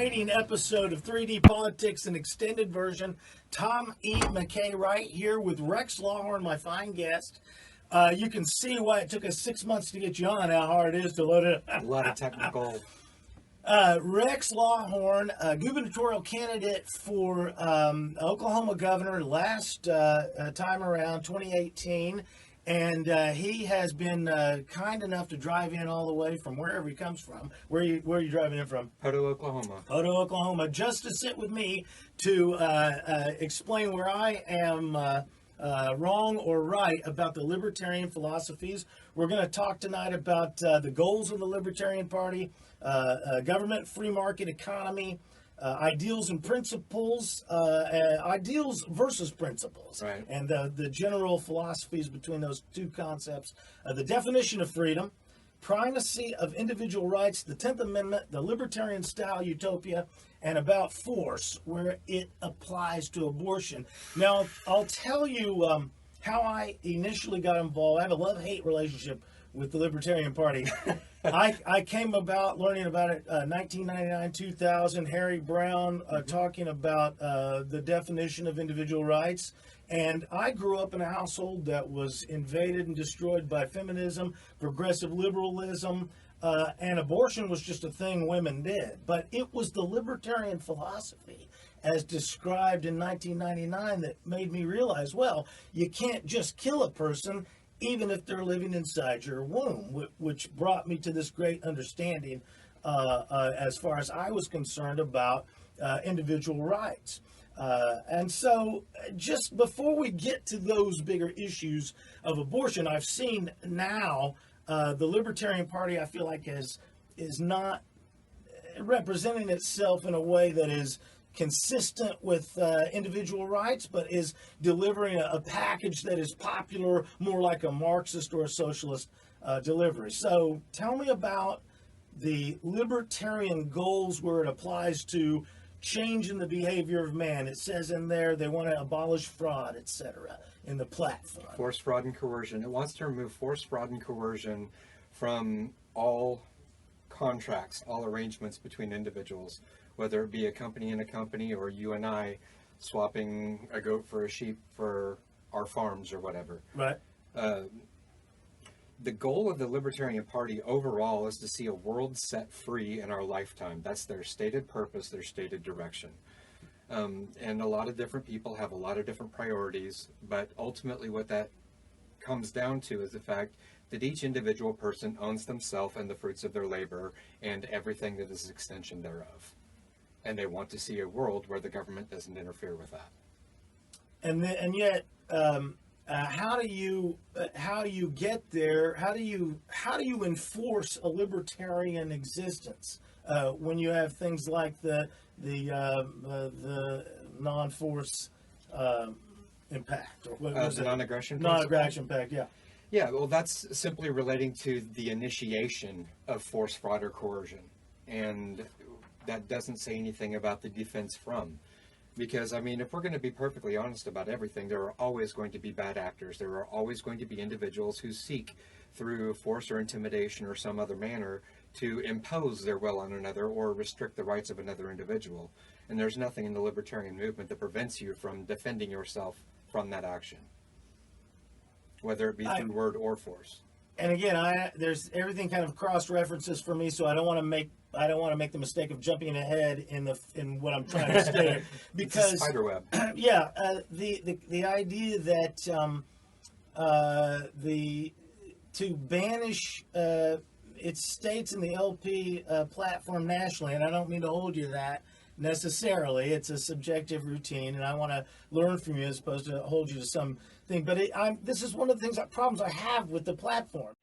exciting episode of 3D Politics, an extended version. Tom E. McKay right here with Rex Lawhorn, my fine guest. You can see why it took us 6 months to get you on, how hard it is to load it up. A lot of technical. Rex Lawhorn, gubernatorial candidate for Oklahoma governor last time around, 2018. And he has been kind enough to drive in all the way from wherever he comes from. Where are you driving in from? Poteau, Oklahoma. Poteau, Oklahoma, just to sit with me to explain where I am wrong or right about the libertarian philosophies. We're going to talk tonight about the goals of the Libertarian Party, government, free market economy, ideals and principles, ideals versus principles, right, and the general philosophies between those two concepts, the definition of freedom, primacy of individual rights, the 10th Amendment, the libertarian style utopia, and about force, where it applies to abortion. Now, I'll tell you how I initially got involved. I have a love-hate relationship with the Libertarian Party. I came about learning about it 1999, 2000, Harry Brown talking about the definition of individual rights. And I grew up in a household that was invaded and destroyed by feminism, progressive liberalism, and abortion was just a thing women did. But it was the libertarian philosophy as described in 1999 that made me realize, well, you can't just kill a person even if they're living inside your womb, which brought me to this great understanding as far as I was concerned about individual rights. And so just before we get to those bigger issues of abortion, I've seen now the Libertarian Party, I feel like, is not representing itself in a way that is consistent with individual rights, but is delivering a package that is popular, more like a Marxist or a socialist delivery. So tell me about the libertarian goals where it applies to changing the behavior of man. It says in there they want to abolish fraud, etc., in the platform. Force, fraud, and coercion. It wants to remove force, fraud, and coercion from all contracts, all arrangements between individuals, whether it be a company and a company or you and I swapping a goat for a sheep for our farms or whatever. Right. The goal of the Libertarian Party overall is to see a world set free in our lifetime. That's their stated purpose, their stated direction. And a lot of different people have a lot of different priorities, but ultimately what that comes down to is the fact that each individual person owns themselves and the fruits of their labor and everything that is extension thereof. And they want to see a world where the government doesn't interfere with that. And yet, how do you get there? How do you enforce a libertarian existence when you have things like the non-force impact, or what was the it? non-aggression Non-aggression pact, yeah. Yeah, well, that's simply relating to the initiation of force, fraud, or coercion. And that doesn't say anything about the defense from. Because, I mean, if we're going to be perfectly honest about everything, there are always going to be bad actors. There are always going to be individuals who seek, through force or intimidation or some other manner, to impose their will on another or restrict the rights of another individual. And there's nothing in the libertarian movement that prevents you from defending yourself from that action, whether it be through word or force. And again, there's everything kind of cross references for me, so I don't want to make the mistake of jumping ahead in what I'm trying to say, because it's a spider web. Yeah, the idea that to banish it states in the LP platform nationally, and I don't mean to hold you to that necessarily. It's a subjective routine, and I want to learn from you as opposed to hold you to something. But this is one of the problems I have with the platform.